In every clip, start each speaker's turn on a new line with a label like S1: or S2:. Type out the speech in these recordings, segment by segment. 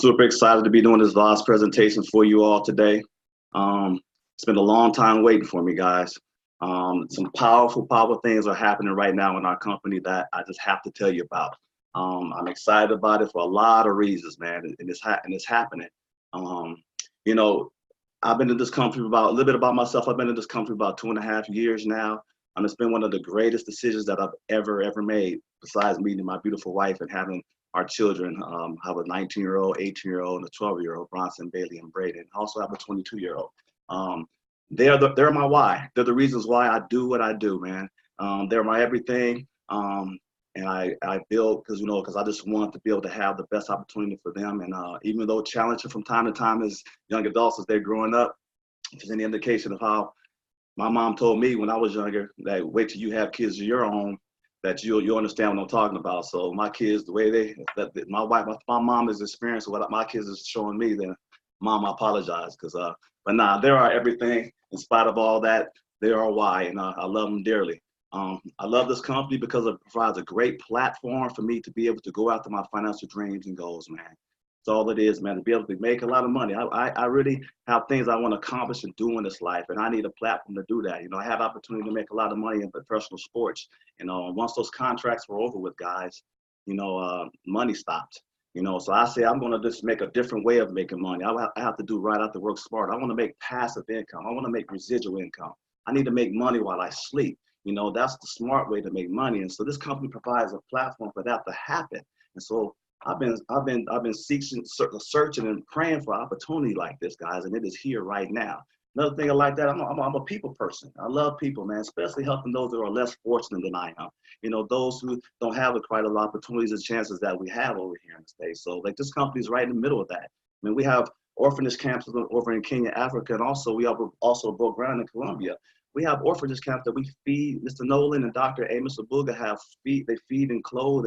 S1: super excited to be doing this VOZ presentation for you all today. It's been a long time waiting for me, guys. Some powerful things are happening right now in our company that I just have to tell you about. I'm excited about it for a lot of reasons, man, and it's happening. Um, you know, I've been in this company about a little bit about myself. I've been in this company about 2.5 years now, and it's been one of the greatest decisions that I've ever made. Besides meeting my beautiful wife and having our children, I have a 19-year-old, 18-year-old, and a 12-year-old, Bronson, Bailey, and Braden. I also have a 22-year-old. They're my why. They're the reasons why I do what I do, man. They're my everything. And I build because I just want to be able to have the best opportunity for them. And even though challenging from time to time as young adults as they're growing up, if there's any indication of how my mom told me when I was younger, that wait till you have kids of your own, that you'll understand what I'm talking about. So my kids, the way my mom is experiencing what my kids is showing me, then mom, I apologize. But nah, they are everything. In spite of all that, they are why, and I love them dearly. I love this company because it provides a great platform for me to be able to go after my financial dreams and goals, man. That's all it is, man, to be able to make a lot of money. I really have things I want to accomplish and do in this life, and I need a platform to do that. I have opportunity to make a lot of money in professional sports. Once those contracts were over with, guys, money stopped. So I say I'm going to just make a different way of making money. I have to do right, I have to work smart. I want to make passive income. I want to make residual income. I need to make money while I sleep. That's the smart way to make money. And so this company provides a platform for that to happen. And so I've been searching and praying for opportunity like this, guys, and it is here right now. Another thing I like that, I'm a people person. I love people, man, especially helping those that are less fortunate than I am. Those who don't have quite a lot of opportunities and chances that we have over here in the States. So like this company is right in the middle of that. I mean, we have orphanage camps over in Kenya, Africa, and also we have also broke ground in Colombia. We have orphanage camps that we feed. Mr. Nolan and Dr. Amos Abuga they feed and clothe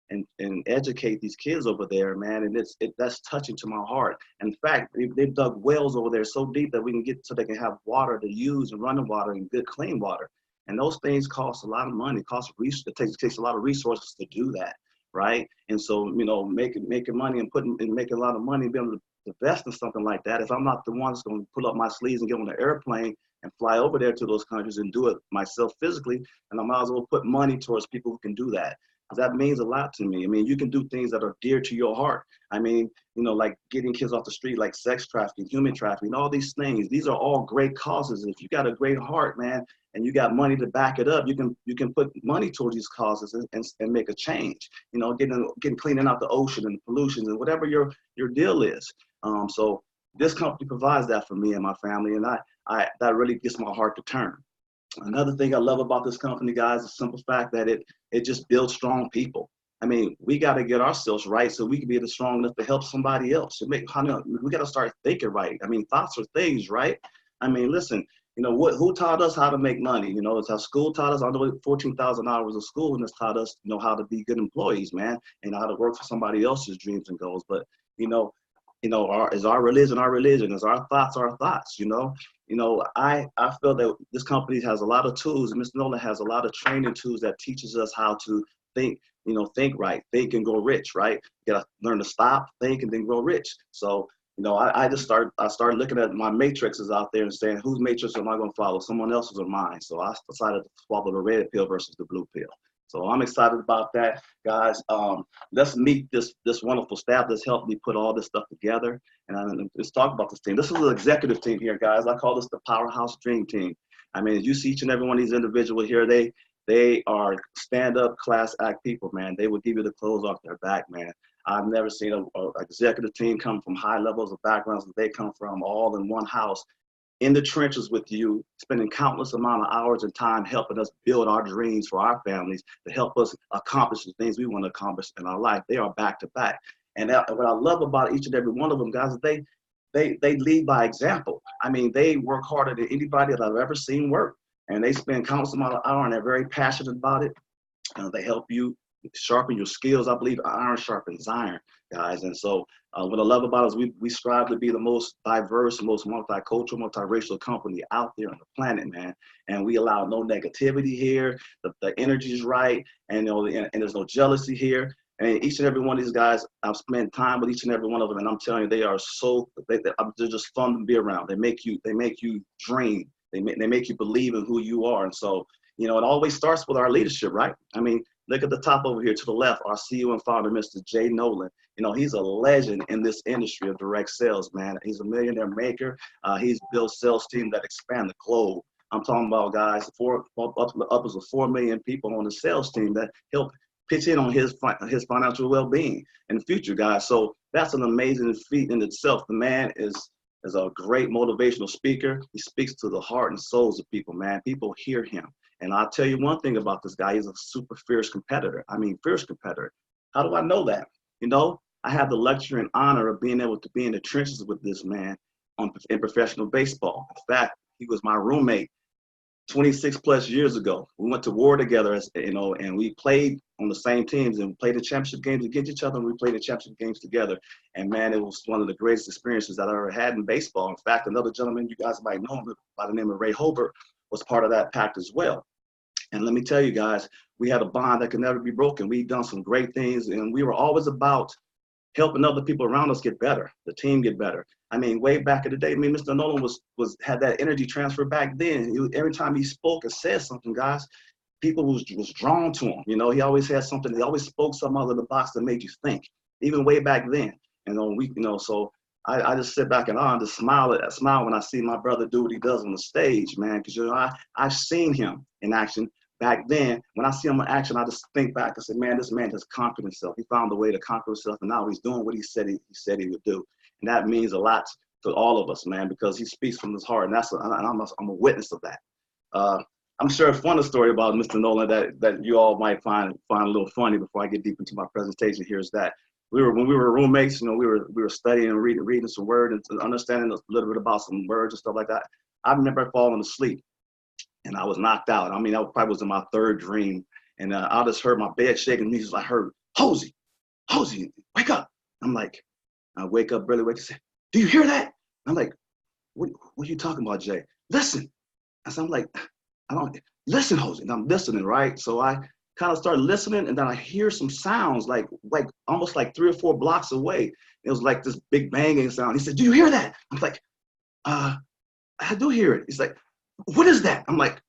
S1: and educate these kids over there, man, and that's touching to my heart. In fact, they've dug wells over there so deep that we can get so they can have water to use and running water and good clean water. And those things cost a lot of money. It takes a lot of resources to do that, right? And so making money and making a lot of money, being able to invest in something like that. If I'm not the one that's going to pull up my sleeves and get on an airplane and fly over there to those countries and do it myself physically, and I might as well put money towards people who can do that. That means a lot to me. I mean, you can do things that are dear to your heart. I mean, like getting kids off the street, like sex trafficking, human trafficking, all these things. These are all great causes. If you got a great heart, man, and you got money to back it up, you can put money towards these causes and make a change. Getting cleaning out the ocean and pollution and whatever your deal is. So this company provides that for me and my family, and that really gets my heart to turn. Another thing I love about this company, guys, is the simple fact that it just builds strong people. I mean, we got to get ourselves right so we can be strong enough to help somebody else. We got to start thinking right. I mean, thoughts are things, right? I mean, listen, who taught us how to make money? It's how school taught us. I know 14,000 hours of school, and it's taught us, how to be good employees, man, and how to work for somebody else's dreams and goals. But, is our religion our religion? Is our thoughts our thoughts? I feel that this company has a lot of tools, and Mr. Nolan has a lot of training tools that teaches us how to think, think right, think and grow rich, right? You gotta learn to stop, think, and then grow rich. So, I started looking at my matrices out there and saying, whose matrix am I gonna follow? Someone else's or mine? So I decided to follow the red pill versus the blue pill. So I'm excited about that, guys. Let's meet this wonderful staff that's helped me put all this stuff together. And let's talk about this team. This is the executive team here, guys. I call this the Powerhouse Dream Team. I mean, as you see each and every one of these individuals here, they are stand-up class act people, man. They will give you the clothes off their back, man. I've never seen an executive team come from high levels of backgrounds that they come from, all in one house, in the trenches with you, spending countless amount of hours and time helping us build our dreams for our families, to help us accomplish the things we want to accomplish in our life. They are back to back. And what I love about each and every one of them, guys, is they lead by example. I mean, they work harder than anybody that I've ever seen work. And they spend countless amount of hours, and they're very passionate about it. They help you sharpen your skills. I believe iron sharpens iron, guys. And so what I love about it is we strive to be the most diverse, most multicultural, multiracial company out there on the planet, man. And we allow no negativity here. The energy is right, and and there's no jealousy here. And each and every one of these guys, I've spent time with each and every one of them, and I'm telling you, they are they're just fun to be around. They make you dream. They make you believe in who you are. And so, you know, it always starts with our leadership, right? I mean, look at the top over here to the left, our CEO and founder, Mr. Jay Nolan. You know, he's a legend in this industry of direct sales, man. He's a millionaire maker. He's built sales teams that expand the globe. I'm talking about guys, upwards of 4 million people on the sales team that help pitch in on his financial well-being in the future, guys. So that's an amazing feat in itself. The man is a great motivational speaker. He speaks to the heart and souls of people, man. People hear him. And I'll tell you one thing about this guy. He's a super fierce competitor. I mean, fierce competitor. How do I know that? You know, I had the luxury and honor of being able to be in the trenches with this man in professional baseball. In fact, he was my roommate 26 plus years ago. We went to war together, as you know, and we played on the same teams and played the championship games against each other. And we played the championship games together. And man, it was one of the greatest experiences that I ever had in baseball. In fact, another gentleman, you guys might know him by the name of Ray Hobart, was part of that pact as well. And let me tell you guys, we had a bond that could never be broken. We've done some great things, and we were always about helping other people around us get better, the team get better. I mean, way back in the day, I mean, Mr. Nolan had that energy transfer back then. Every time he spoke and said something, guys, people was drawn to him. You know, he always had something. He always spoke something out of the box that made you think, even way back then. And so I just sit back and I just smile when I see my brother do what he does on the stage, man. Because, you know, I've seen him in action back then. When I see him in action, I just think back and say, man, this man has conquered himself. He found a way to conquer himself, and now he's doing what he said he would do. And that means a lot to all of us, man, because he speaks from his heart, and I'm a witness of that. I'm sure a funny story about Mr. Nolan that you all might find a little funny before I get deep into my presentation here is that when we were roommates, you know, we were studying and reading some words and understanding a little bit about some words and stuff like that. I remember falling asleep, and I was knocked out. I mean, that probably was in my third dream, and I just heard my bed shaking. And I heard, Hosey, wake up. I'm like, I wake up, barely wake up, say, do you hear that? I'm like, what are you talking about, Jay? Listen. And so I'm like, I don't listen, Hosey. And I'm listening, right? So I kind of started listening, and then I hear some sounds like almost like 3 or 4 blocks away. It was like this big banging sound. He said, do you hear that? I'm like, I do hear it. He's like, what is that? I'm like,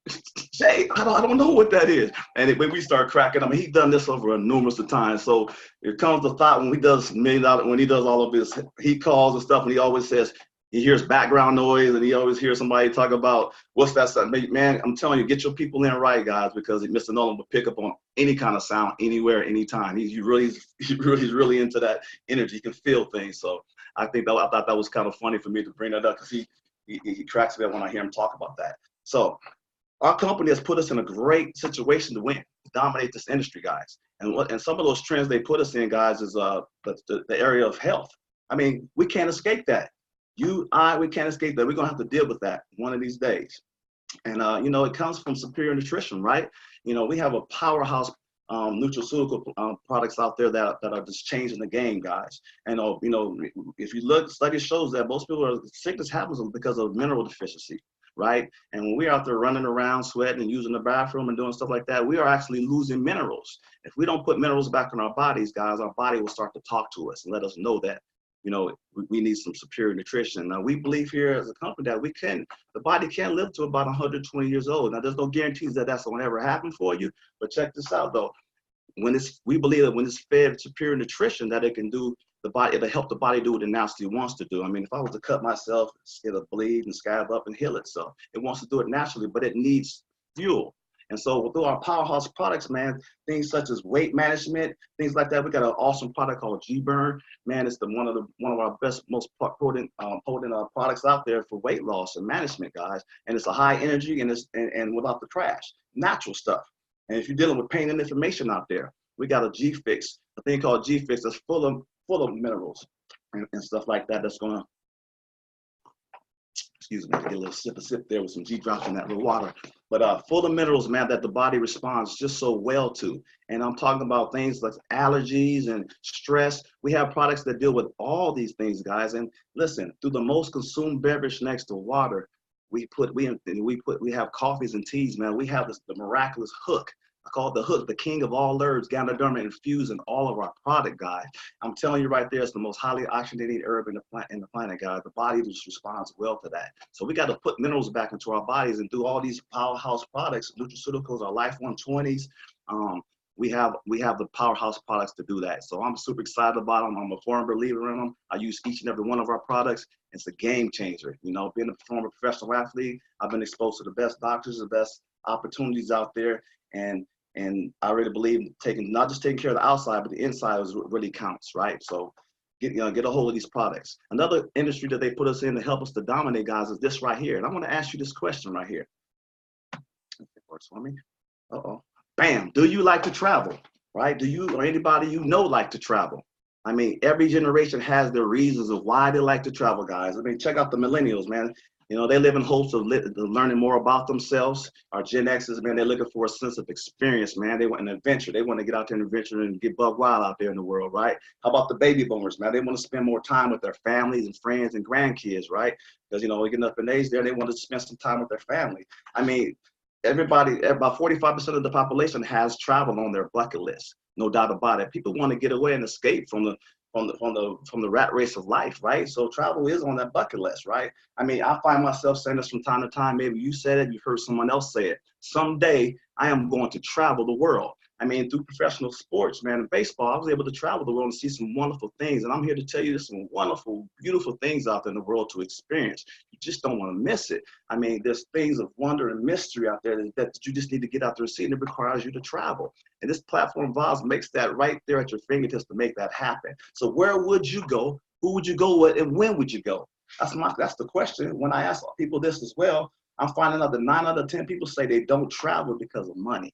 S1: Jay, I don't know what that is. And when we start cracking, I mean, he's done this over numerous of times. So it comes to thought when he does all of this, he calls and stuff, and he always says he hears background noise, and he always hears somebody talk about what's that sound. Man, I'm telling you, get your people in right, guys, because Mr. Nolan will pick up on any kind of sound, anywhere, anytime. He's really into that energy. He can feel things. So I thought that was kind of funny for me to bring that up, because he cracks me up when I hear him talk about that. So our company has put us in a great situation to win, to dominate this industry, guys. And some of those trends they put us in, guys, is the area of health. I mean, we can't escape that. We can't escape that. We're gonna have to deal with that one of these days. And you know, it comes from superior nutrition, right? You know, we have a powerhouse nutraceutical products out there that are just changing the game, guys. And you know, if you look, study shows that most people sickness happens because of mineral deficiency, right? And when we're out there running around, sweating and using the bathroom and doing stuff like that, we are actually losing minerals. If we don't put minerals back in our bodies, guys, our body will start to talk to us and let us know that, you know, we need some superior nutrition. Now, we believe here as a company that the body can live to about 120 years old. Now, there's no guarantees that that's going to ever happen for you, but check this out, though. We believe that when it's fed superior nutrition, that it'll help the body do what it naturally wants to do. I mean, if I was to cut myself, it'll bleed and scab up and heal itself. It wants to do it naturally, but it needs fuel. And so through our powerhouse products, man, things such as weight management, things like that, we got an awesome product called G-Burn. Man, it's one of our best, most potent products out there for weight loss and management, guys. And it's a high energy and without the trash, natural stuff. And if you're dealing with pain and inflammation out there, we got a G-Fix, a thing called G-Fix that's full of minerals and stuff like that. That's gonna, excuse me, get a little sip there with some G drops in that little water. But full of minerals, man, that the body responds just so well to. And I'm talking about things like allergies and stress. We have products that deal with all these things, guys. And listen, through the most consumed beverage next to water, we have coffees and teas, man. We have the miraculous hook I call it the hook, the king of all herbs, Ganoderma infused in all of our product, guys. I'm telling you right there, it's the most highly oxygenated herb in the planet, guys. The body just responds well to that. So we got to put minerals back into our bodies and do all these powerhouse products, nutraceuticals, our Life 120s. We have the powerhouse products to do that. So I'm super excited about them. I'm a firm believer in them. I use each and every one of our products. It's a game changer. You know, being a former professional athlete, I've been exposed to the best doctors, the best opportunities out there. And I really believe not just taking care of the outside, but the inside is what really counts, right? So get a hold of these products. Another industry that they put us in to help us to dominate, guys, is this right here. And I want to ask you this question right here. If it works for me. Uh-oh. Bam. Do you like to travel? Right? Do you or anybody you know like to travel? I mean, every generation has their reasons of why they like to travel, guys. I mean, check out the millennials, man. You know, they live in hopes of learning more about themselves. Our Gen X's, man, they're looking for a sense of experience, man. They want an adventure. They want to get out there and adventure and get buck wild out there in the world, right? How about the baby boomers, man? They want to spend more time with their families and friends and grandkids, right? Because, you know, they're getting up in age there, they want to spend some time with their family. I mean, everybody, about 45% of the population has travel on their bucket list. No doubt about it. People want to get away and escape from the rat race of life, right? So travel is on that bucket list, right? I mean, I find myself saying this from time to time. Maybe you said it, you've heard someone else say it. Someday I am going to travel the world. I mean, through professional sports, man, in baseball, I was able to travel the world and see some wonderful things. And I'm here to tell you there's some wonderful, beautiful things out there in the world to experience. You just don't want to miss it. I mean, there's things of wonder and mystery out there that you just need to get out there and see, and it requires you to travel. And this platform, VOZ, makes that right there at your fingertips to make that happen. So where would you go? Who would you go with? And when would you go? That's the question. When I ask people this as well, I'm finding out that 9 out of 10 people say they don't travel because of money.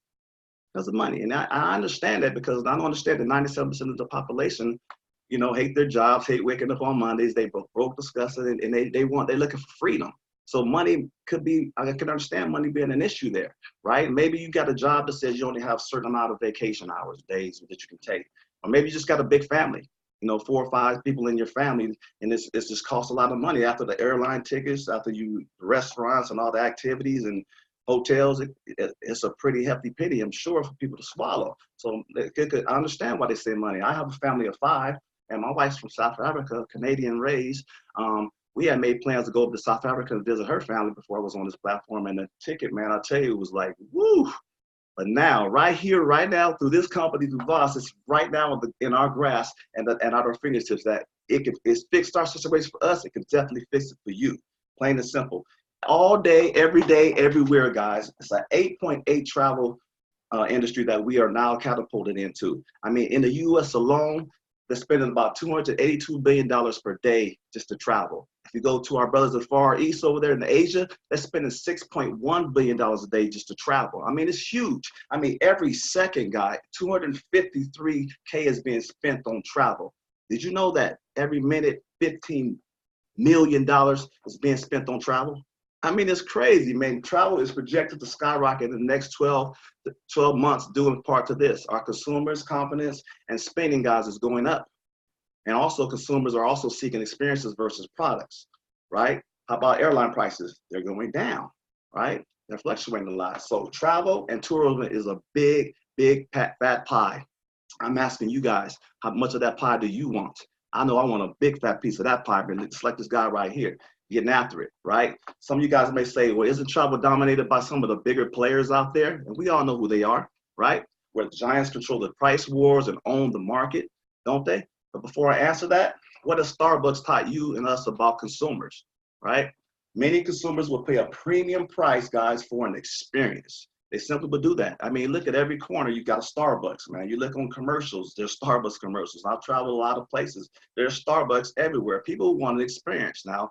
S1: Because of money. And I understand that, because I don't understand that 97% of the population, you know, hate their jobs, hate waking up on Mondays, they broke, disgusted, and they're looking for freedom. So money could be, I can understand money being an issue there, right? Maybe you got a job that says you only have a certain amount of vacation hours, days that you can take. Or maybe you just got a big family, you know, 4 or 5 people in your family, and it's just costs a lot of money after the airline tickets, after restaurants and all the activities and hotels. It's a pretty hefty penny, I'm sure, for people to swallow. So I understand why they say money. I have a family of 5, and my wife's from South Africa, Canadian raised. We had made plans to go up to South Africa and visit her family before I was on this platform, and the ticket, man, I tell you, it was like, woo. But now, right here, right now, through this company, through VOZ, it's right now in our grasp and at our fingertips that it's fixed our situation for us. It can definitely fix it for you, plain and simple. All day, everywhere, guys. It's an 8.8 travel industry that we are now catapulted into. I mean, in the U.S. alone, they're spending about $282 billion per day just to travel. If you go to our brothers in the Far East over there in Asia, they're spending $6.1 billion a day just to travel. I mean, it's huge. I mean, every second, guy, $253K is being spent on travel. Did you know that every minute, $15 million is being spent on travel? I mean, it's crazy, man. Travel is projected to skyrocket in the next 12 months due in part to this. Our consumers' confidence and spending, guys, is going up. And also consumers are also seeking experiences versus products, right? How about airline prices? They're going down, right? They're fluctuating a lot. So travel and tourism is a big, big fat pie. I'm asking you guys, how much of that pie do you want? I know I want a big fat piece of that pie, but it's like this guy right here, getting after it, right? Some of you guys may say, well, isn't travel dominated by some of the bigger players out there? And we all know who they are, right? Where the giants control the price wars and own the market, don't they? But before I answer that, what has Starbucks taught you and us about consumers, right? Many consumers will pay a premium price, guys, for an experience. They simply would do that. I mean, look at every corner, you got a Starbucks, man. You look on commercials, there's Starbucks commercials. I've traveled a lot of places. There's Starbucks everywhere. People want an experience. Now,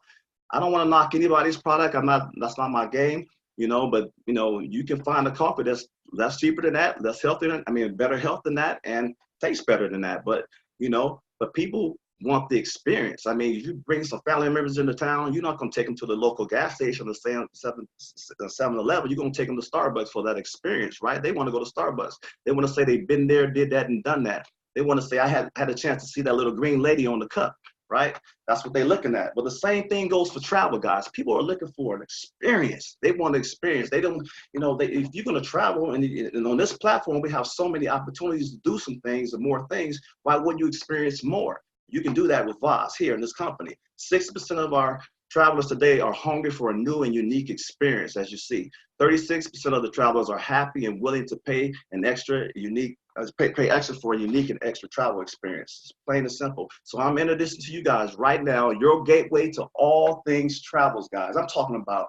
S1: I don't want to knock anybody's product. That's not my game, you know, but you know, you can find a coffee that's cheaper than that, that's healthier, better health than that, and tastes better than that. But, you know, but people want the experience. I mean, if you bring some family members into town, you're not going to take them to the local gas station or 7-Eleven. You're going to take them to Starbucks for that experience, right? They want to go to Starbucks. They want to say they've been there, did that, and done that. They want to say, I had a chance to see that little green lady on the cup, right? That's what they're looking at. But the same thing goes for travel, guys. People are looking for an experience. They want an experience. They don't, if you're going to travel and on this platform, we have so many opportunities to do some things and more things. Why wouldn't you experience more? You can do that with VOZ here in this company. 60% of our travelers today are hungry for a new and unique experience, as you see. 36% of the travelers are happy and willing to pay an extra unique, pay extra for a unique and extra travel experience. It's plain and simple. So I'm introducing to you guys right now your gateway to all things travels, guys. I'm talking about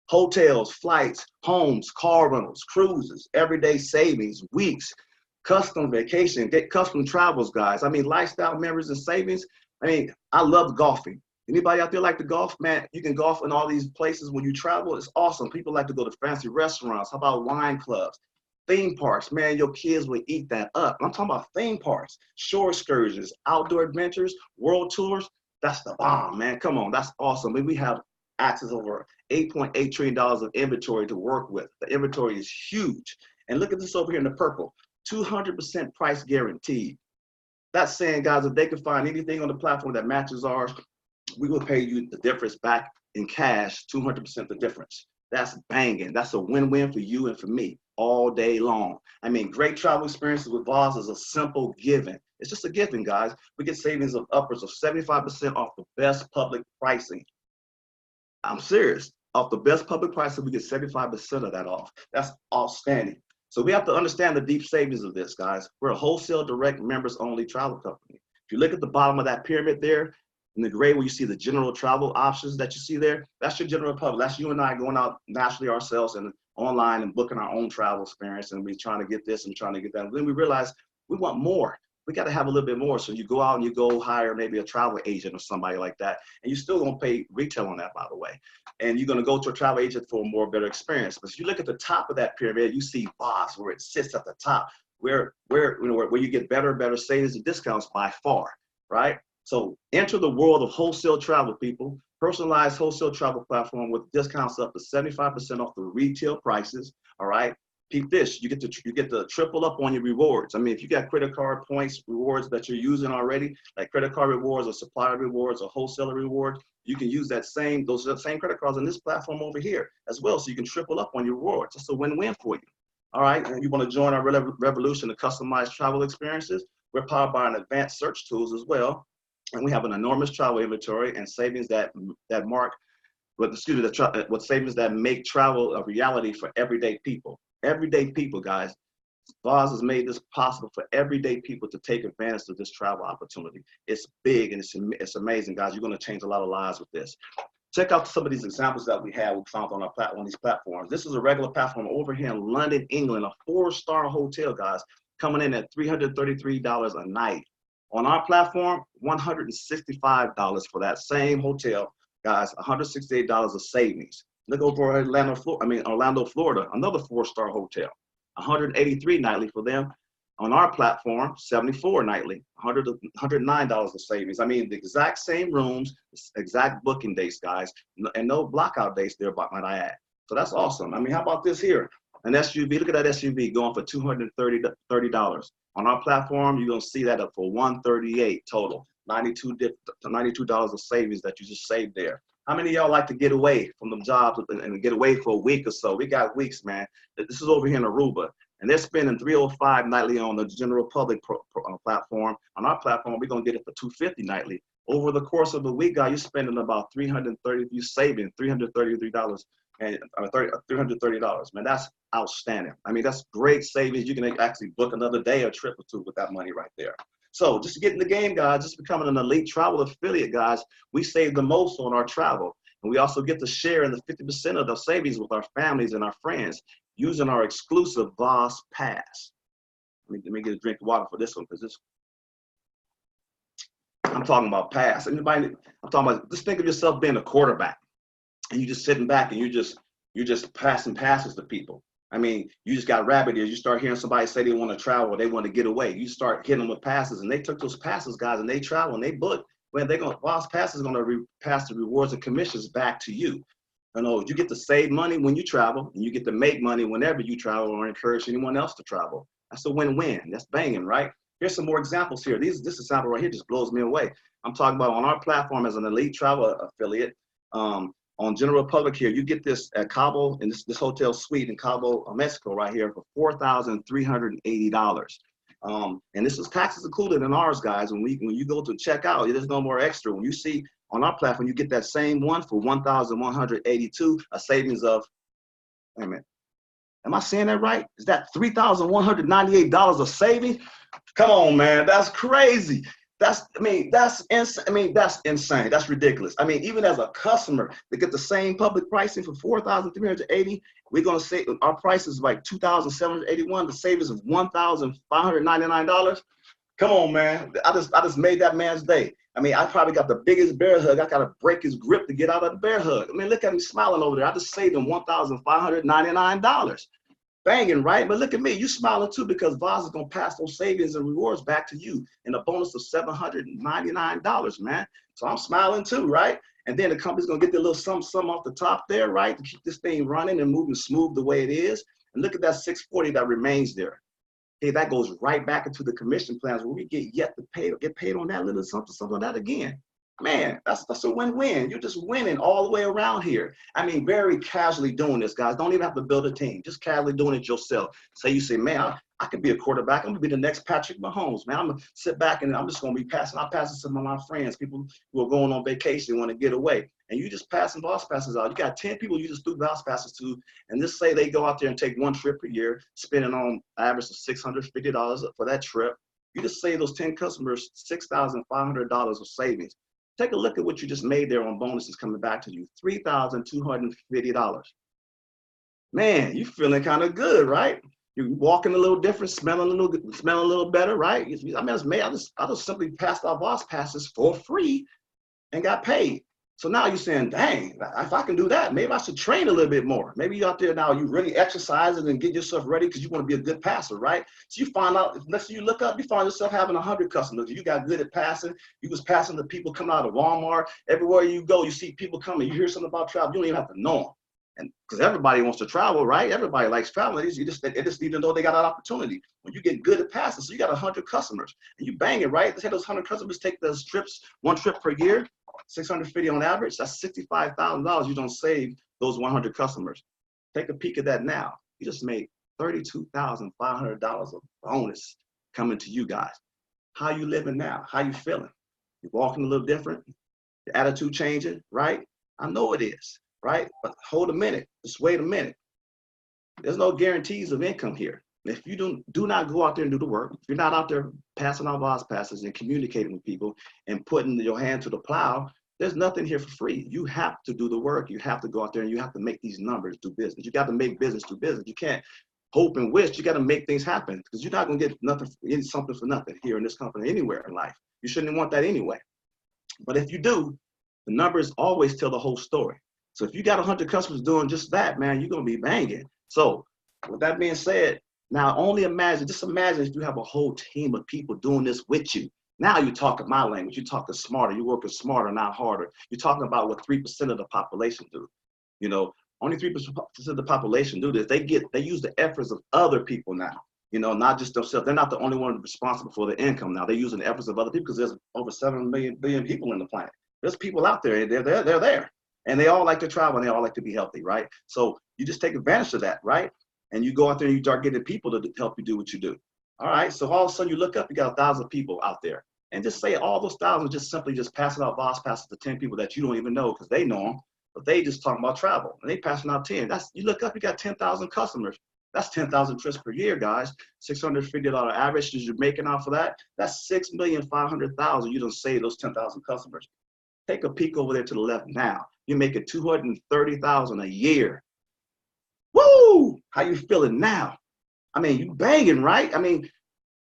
S1: hotels, flights, homes, car rentals, cruises, everyday savings, weeks, custom vacation, get custom travels, guys. I mean, lifestyle memories and savings. I mean, I love golfing. Anybody out there like to golf? Man, you can golf in all these places when you travel. It's awesome. People like to go to fancy restaurants. How about wine clubs? Theme parks, man, your kids will eat that up. I'm talking about theme parks, shore excursions, outdoor adventures, world tours. That's the bomb, man. Come on, that's awesome. We have access over $8.8 trillion of inventory to work with. The inventory is huge. And look at this over here in the purple, 200% price guaranteed. That's saying, guys, if they can find anything on the platform that matches ours, we will pay you the difference back in cash, 200% the difference. That's banging. That's a win-win for you and for me all day long. I mean, great travel experiences with VOZ is a simple given. It's just a given, guys. We get savings of upwards of 75% off the best public pricing. I'm serious. Off the best public pricing, we get 75% of that off. That's outstanding. So we have to understand the deep savings of this, guys. We're a wholesale direct members only travel company. If you look at the bottom of that pyramid there, in the gray where you see the general travel options that you see there, that's your general public. That's you and I going out nationally ourselves and online and booking our own travel experience, and we're trying to get this and trying to get that. And then we realize we want more. We got to have a little bit more. So you go out and you go hire maybe a travel agent or somebody like that, and you're still going to pay retail on that, by the way. And you're going to go to a travel agent for a more better experience. But if you look at the top of that pyramid, you see VOZ where it sits at the top, where you get better and better savings and discounts by far, right? So enter the world of wholesale travel, people. Personalized wholesale travel platform with discounts up to 75% off the retail prices. All right. Peep this, you get to triple up on your rewards. I mean, if you got credit card points rewards that you're using already, like credit card rewards or supplier rewards or wholesaler rewards, you can use those same credit cards on this platform over here as well. So you can triple up on your rewards. It's a win-win for you. All right. And you want to join our revolution of customized travel experiences? We're powered by an advanced search tools as well. And we have an enormous travel inventory and savings what savings that make travel a reality for everyday people. Everyday people, guys. VOZ has made this possible for everyday people to take advantage of this travel opportunity. It's big and it's amazing, guys. You're going to change a lot of lives with this. Check out some of these examples that we found on these platforms. This is a regular platform over here in London, England, a 4-star hotel, guys, coming in at $333 a night. On our platform, $165 for that same hotel, guys, $168 of savings. Look over Orlando, Florida, another 4-star hotel, $183 nightly for them. On our platform, $74 nightly, $109 of savings. I mean, the exact same rooms, exact booking dates, guys, and no blockout dates there, might I add. So that's awesome. I mean, how about this here? An SUV, look at that SUV going for $230. On our platform, you're going to see that up for $138 total, $92 of savings that you just saved there. How many of y'all like to get away from them jobs and get away for a week or so? We got weeks, man. This is over here in Aruba, and they're spending $305 nightly on the general public platform. On our platform, we're going to get it for $250 nightly. Over the course of the week, guys, you're spending about $330, you're saving $333 and $330, man. That's outstanding. I mean, that's great savings. You can actually book another day or trip or two with that money right there. So just to get in the game, guys, just becoming an elite travel affiliate, guys, we save the most on our travel. And we also get to share in the 50% of the savings with our families and our friends using our exclusive VOZ Pass. Let me get a drink of water for this one, because I'm talking about pass. I'm talking about, just think of yourself being a quarterback and you just sitting back and you're just passing passes to people. I mean, you just got rabbit ears. You start hearing somebody say they want to travel or they want to get away. You start hitting them with passes, and they took those passes, guys, and they travel and they book. When VOZ Pass is going to pass the rewards and commissions back to you. You know, you get to save money when you travel, and you get to make money whenever you travel or encourage anyone else to travel. That's a win-win. That's banging, right? Here's some more examples here. This example right here just blows me away. I'm talking about on our platform as an elite travel affiliate. On General Public here, you get this at Cabo, in this hotel suite in Cabo, Mexico right here for $4,380. And this is taxes included in ours, guys. When you go to check out, there's no more extra. When you see on our platform, you get that same one for $1,182, a savings of, wait a minute, am I saying that right? Is that $3,198 of savings? Come on, man, that's crazy. That's insane. That's insane. That's ridiculous. I mean, even as a customer to get the same public pricing for $4,380, we're gonna say our price is like $2,781. The savings of $1,599. Come on, man. I just made that man's day. I mean, I probably got the biggest bear hug. I gotta break his grip to get out of the bear hug. I mean, look at me smiling over there. I just saved him $1,599. Banging, right? But look at me, you smiling too, because VOZ is gonna pass those savings and rewards back to you in a bonus of $799, man. So I'm smiling too, right? And then the company's gonna get the little something off the top there, right, to keep this thing running and moving smooth the way it is. And look at that 640 that remains there. Hey, that goes right back into the commission plans where we get paid on that little something on that again. Man, that's a win-win. You're just winning all the way around here. I mean, very casually doing this, guys. Don't even have to build a team. Just casually doing it yourself. You say, man, I could be a quarterback. I'm gonna be the next Patrick Mahomes, man. I'm gonna sit back and I'm just gonna be passing. I'll pass it to some of my friends, people who are going on vacation, want to get away. And you just passing VOZ passes out. You got 10 people you just threw VOZ passes to, and just say they go out there and take one trip per year, spending on average of $650 for that trip. You just save those 10 customers $6,500 of savings. Take a look at what you just made there on bonuses coming back to you, $3,250. Man, you feeling kind of good, right? You're walking a little different, smelling a little better, right? I mean, I just simply passed out VOZ passes for free and got paid. So now you're saying, dang, if I can do that, maybe I should train a little bit more. Maybe you're out there now, you really exercising and get yourself ready because you want to be a good passer, right? So you find out, next thing you look up, you find yourself having 100 customers. You got good at passing. You was passing to people coming out of Walmart. Everywhere you go, you see people coming. You hear something about travel, you don't even have to know them. And because everybody wants to travel, right? Everybody likes traveling. They just need to know they got an opportunity. When you get good at passing, so you got 100 customers and you bang it, right? Let's say those 100 customers take those trips, one trip per year, 650 on average. That's $65,000 you don't save those 100 customers. Take a peek at that now. You just made $32,500 of bonus coming to you guys. How you living now? How you feeling? You walking a little different? Your attitude changing, right? I know it is. Right? But hold a minute, just wait a minute. There's no guarantees of income here. If you do not go out there and do the work, if you're not out there passing out VOZ passes and communicating with people and putting your hand to the plow, there's nothing here for free. You have to do the work. You have to go out there and you have to make these numbers do business. You got to make business do business. You can't hope and wish. You got to make things happen because you're not going to get something for nothing here in this company anywhere in life. You shouldn't want that anyway. But if you do, the numbers always tell the whole story. So if you got 100 customers doing just that, man, you're going to be banging. So with that being said, now just imagine if you have a whole team of people doing this with you. Now you're talking my language. You're talking smarter. You're working smarter, not harder. You're talking about what 3% of the population do. You know, only 3% of the population do this. They use the efforts of other people now. You know, not just themselves. They're not the only one responsible for the income now. They're using the efforts of other people because there's over 7 billion people in the planet. There's people out there, and they're there. And they all like to travel and they all like to be healthy, right? So you just take advantage of that, right? And you go out there and you start getting people to help you do what you do. All right, so all of a sudden you look up, you got 1,000 people out there. And just say all those 1,000 just simply passing out VOZ passes to 10 people that you don't even know because they know them, but they just talking about travel. And they passing out 10. You look up, you got 10,000 customers. That's 10,000 trips per year, guys. $650 average that you're making off of that. That's $6,500,000. You don't save those 10,000 customers. Take a peek over there to the left now. You're making $230,000 a year. Woo! How you feeling now? I mean, you banging, right? I mean,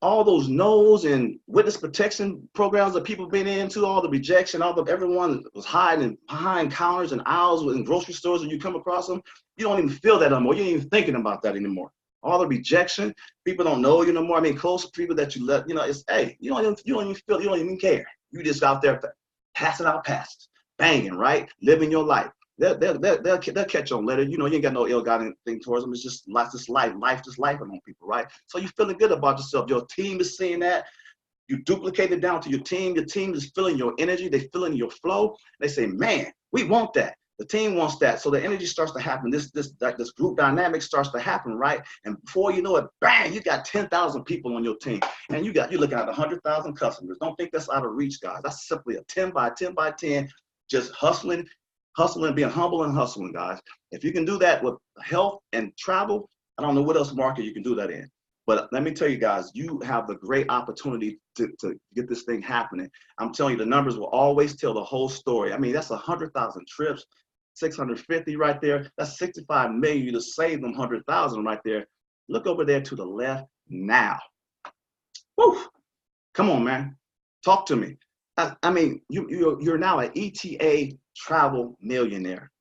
S1: all those no's and witness protection programs that people been into, all the rejection, everyone was hiding behind counters and aisles in grocery stores, and you come across them, you don't even feel that anymore. You ain't even thinking about that anymore. All the rejection, people don't know you no more. I mean, close people that you let, you know, it's, hey, you don't even care. You just out there passing out passes, banging, right? Living your life. They'll catch on later. You know, you ain't got no ill-gotten thing towards them. It's just life, just life on people, right? So you're feeling good about yourself. Your team is seeing that. You duplicate it down to your team. Your team is feeling your energy. They feeling your flow. They say, man, we want that. The team wants that. So the energy starts to happen. This group dynamic starts to happen, right? And before you know it, bang, you got 10,000 people on your team. And you're looking at 100,000 customers. Don't think that's out of reach, guys. That's simply a 10 by 10 by 10, just hustling, being humble and hustling, guys. If you can do that with health and travel, I don't know what else market you can do that in. But let me tell you guys, you have the great opportunity to get this thing happening. I'm telling you, the numbers will always tell the whole story. I mean, that's 100,000 trips, 650 right there. That's 65 million. You just save them 100,000 right there. Look over there to the left now. Woo! Come on, man. Talk to me. I mean, you're now an ETA travel millionaire.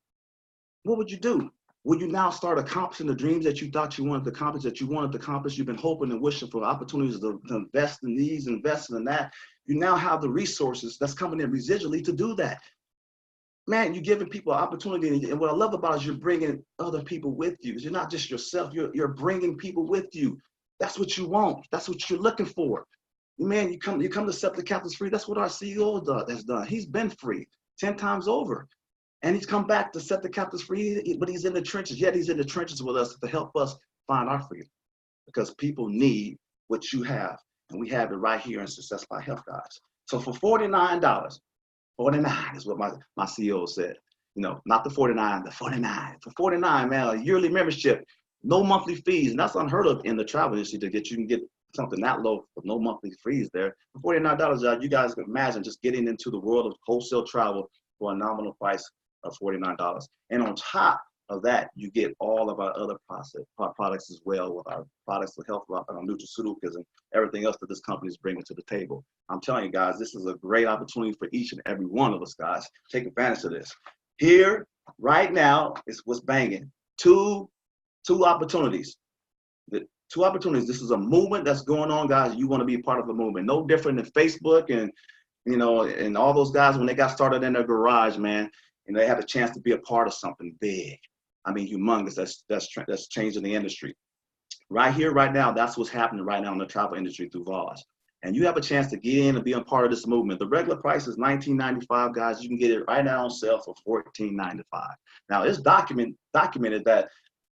S1: What would you do? Will you now start accomplishing the dreams that you thought you wanted to accomplish, You've been hoping and wishing for opportunities to invest in these, invest in that. You now have the resources that's coming in residually to do that. Man, you're giving people opportunity. And what I love about it is you're bringing other people with you. You're not just yourself, you're bringing people with you. That's what you want. That's what you're looking for. Man, you come to Set the Captains Free. That's what our CEO has done. He's been free 10 times over. And he's come back to set the captives free, but he's in the trenches. Yet he's in the trenches with us to help us find our freedom, because people need what you have. And we have it right here in Success by Health, guys. So for $49, 49 is what my CEO said. You know, not the 49, the 49. For 49, man, a yearly membership, no monthly fees. And that's unheard of in the travel industry you can get something that low with no monthly fees there. For $49, you guys can imagine just getting into the world of wholesale travel for a nominal price of $49. And on top of that, you get all of our other products as well, with our products for health, our nutraceuticals, and everything else that this company is bringing to the table. I'm telling you guys, this is a great opportunity for each and every one of us, guys. Take advantage of this. Here, right now, is what's banging. Two opportunities. The two opportunities. This is a movement that's going on, guys. You want to be part of the movement. No different than Facebook and and all those guys when they got started in their garage, man. And they had a chance to be a part of something big. I mean, humongous. That's changing the industry. Right here, right now, that's what's happening right now in the travel industry through VOZ. And you have a chance to get in and be a part of this movement. The regular price is $19.95, guys. You can get it right now on sale for $14.95. Now, it's documented that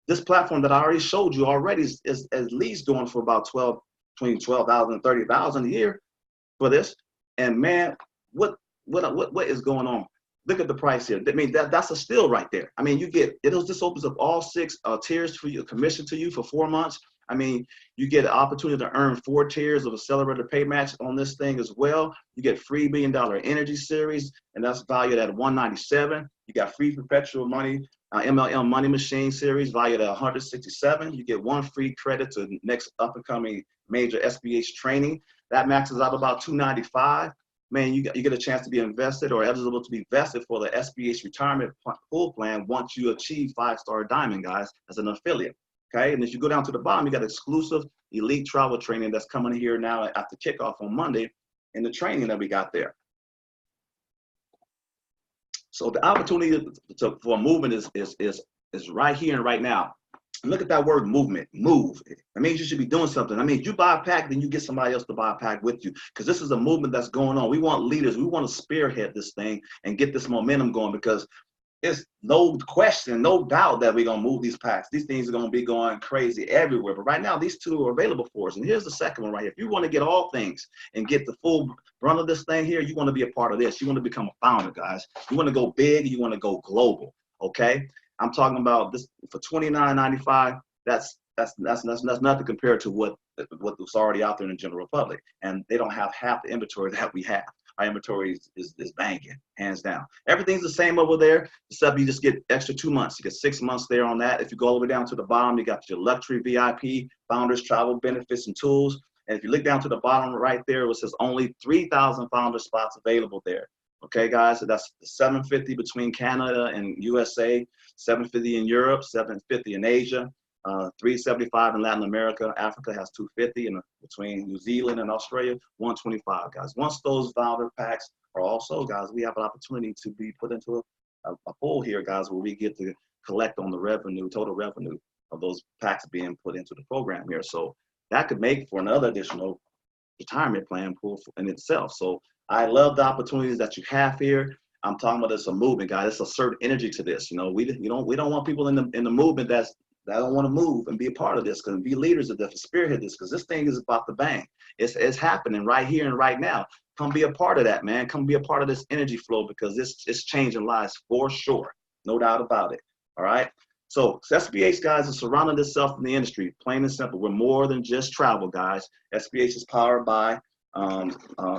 S1: this platform that I already showed you already is at least going for about between $12,000 and $30,000 a year for this. And man, what is going on? Look at the price here. I mean, that's a steal right there. I mean, this opens up all 6 tiers for you, commission to you for 4 months. I mean, you get an opportunity to earn 4 tiers of accelerated pay match on this thing as well. You get free $1 billion energy series, and that's valued at $197. You got free perpetual money, MLM money machine series valued at $167. You get 1 free credit to the next up and coming major SBH training. That maxes out about $295. Man, you get a chance to be invested or eligible to be vested for the SBH retirement pool plan once you achieve 5-star diamond, guys, as an affiliate. Okay, and if you go down to the bottom, you got exclusive elite travel training that's coming here now after kickoff on Monday, in the training that we got there. So the opportunity for a movement is right here and right now. And look at that word movement, move. It means you should be doing something. I mean, you buy a pack, then you get somebody else to buy a pack with you, because this is a movement that's going on. We want leaders. We want to spearhead this thing and get this momentum going, because it's no question, no doubt that we're going to move these packs. These things are going to be going crazy everywhere. But right now, these 2 are available for us. And here's the second one right here. If you want to get all things and get the full run of this thing here, you want to be a part of this. You want to become a founder, guys. You want to go big. You want to go global. Okay. I'm talking about this for $29.95. That's nothing compared to what's already out there in the general public. And they don't have half the inventory that we have. Our inventory is banging, hands down. Everything's the same over there, except you just get extra 2 months. You get 6 months there on that. If you go all the way down to the bottom, you got your luxury VIP, founders, travel benefits, and tools. And if you look down to the bottom right there, it says only 3,000 founder spots available there. Okay, guys, so that's 750 between Canada and USA, 750 in Europe, 750 in Asia, 375 in Latin America. Africa has 250, and between New Zealand and Australia, 125, guys. Once those founder packs are also, guys, we have an opportunity to be put into a pool here, guys, where we get to collect on the revenue, total revenue of those packs being put into the program here. So that could make for another additional retirement plan pool in itself. So I love the opportunities that you have here. I'm talking about it's a movement, guys. It's a certain energy to this. You know, we don't want people in the movement that don't want to move and be a part of this, and be leaders of this, spearhead this, because this thing is about to bang. It's happening right here and right now. Come be a part of that, man. Come be a part of this energy flow, because it's changing lives for sure, no doubt about it. All right. So SBH, guys, is surrounding itself in the industry. Plain and simple. We're more than just travel, guys. SBH is powered by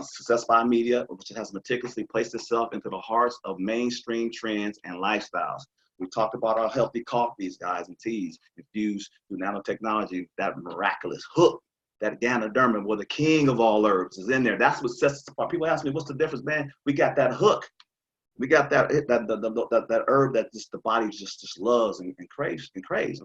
S1: Success by Media, which has meticulously placed itself into the hearts of mainstream trends and lifestyles. We talked about our healthy coffees, guys, and teas infused through nanotechnology, that miraculous hook, that Ganoderma, where the king of all herbs is in there. That's what sets us apart. People ask me, what's the difference, man? We got that hook. We got that herb that just the body just loves and craves,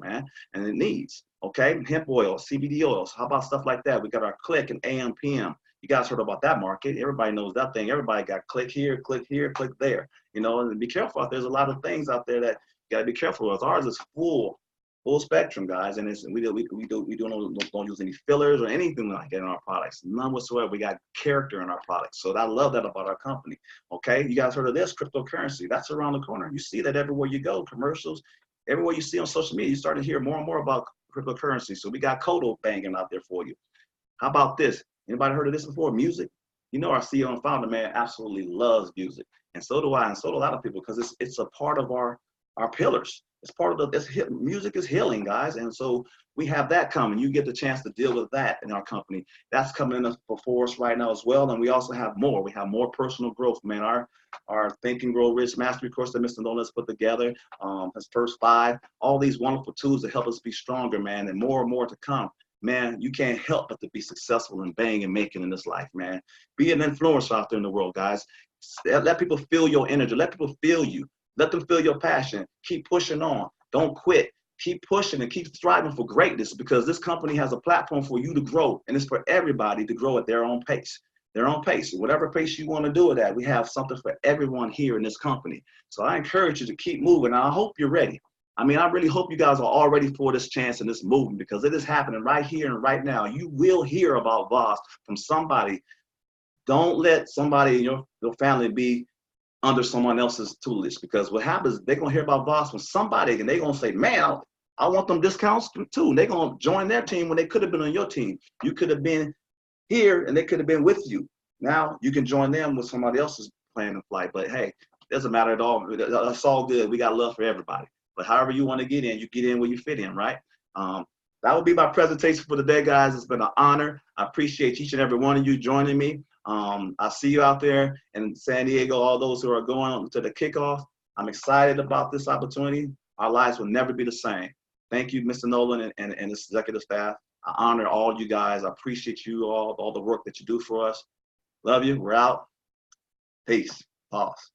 S1: man, and it needs. Okay, hemp oil, CBD oils. How about stuff like that? We got our Click and AM PM. You guys heard about that market? Everybody knows that thing. Everybody got click here, click there. You know, and be careful. There's a lot of things out there that you got to be careful with. Ours is full spectrum, guys, and we don't use any fillers or anything like that in our products, none whatsoever. We got character in our products, so I love that about our company. Okay, you guys heard of this cryptocurrency? That's around the corner. You see that everywhere you go, commercials, everywhere you see on social media. You start to hear more and more about cryptocurrency. So we got Kodo banging out there for you. How about this? Anybody heard of this before? Music. You know, our CEO and founder, man, absolutely loves music, and so do I, and so do a lot of people, because it's a part of our pillars. It's part of music is healing, guys. And so we have that coming. You get the chance to deal with that in our company. That's coming in before us right now as well. And we also have more. We have more personal growth, man. Our Think and Grow Rich Mastery course that Mr. Nolan's put together, his first 5, all these wonderful tools to help us be stronger, man, and more to come. Man, you can't help but to be successful and bang and making in this life, man. Be an influencer out there in the world, guys. Let people feel your energy. Let people feel you. Let them feel your passion. Keep pushing on. Don't quit. Keep pushing and keep striving for greatness, because this company has a platform for you to grow, and it's for everybody to grow at their own pace. Their own pace. Whatever pace you want to do it at, we have something for everyone here in this company. So I encourage you to keep moving. I hope you're ready. I mean, I really hope you guys are all ready for this chance and this movement, because it is happening right here and right now. You will hear about VOZ from somebody. Don't let somebody in your family be under someone else's tutelage, because what happens, they're going to hear about VOZ from somebody, and they're going to say, man, I want them discounts too. And they're going to join their team when they could have been on your team. You could have been here and they could have been with you. Now you can join them with somebody else's plan and flight. But hey, it doesn't matter at all. That's all good. We got love for everybody. But however you want to get in, you get in where you fit in, right? That will be my presentation for today, guys. It's been an honor. I appreciate each and every one of you joining me. I'll see you out there in San Diego, all those who are going to the kickoff. I'm excited about this opportunity. Our lives will never be the same. Thank you, Mr. Nolan and his executive staff. I honor all you guys. I appreciate you all the work that you do for us. Love you. We're out. Peace. Pause.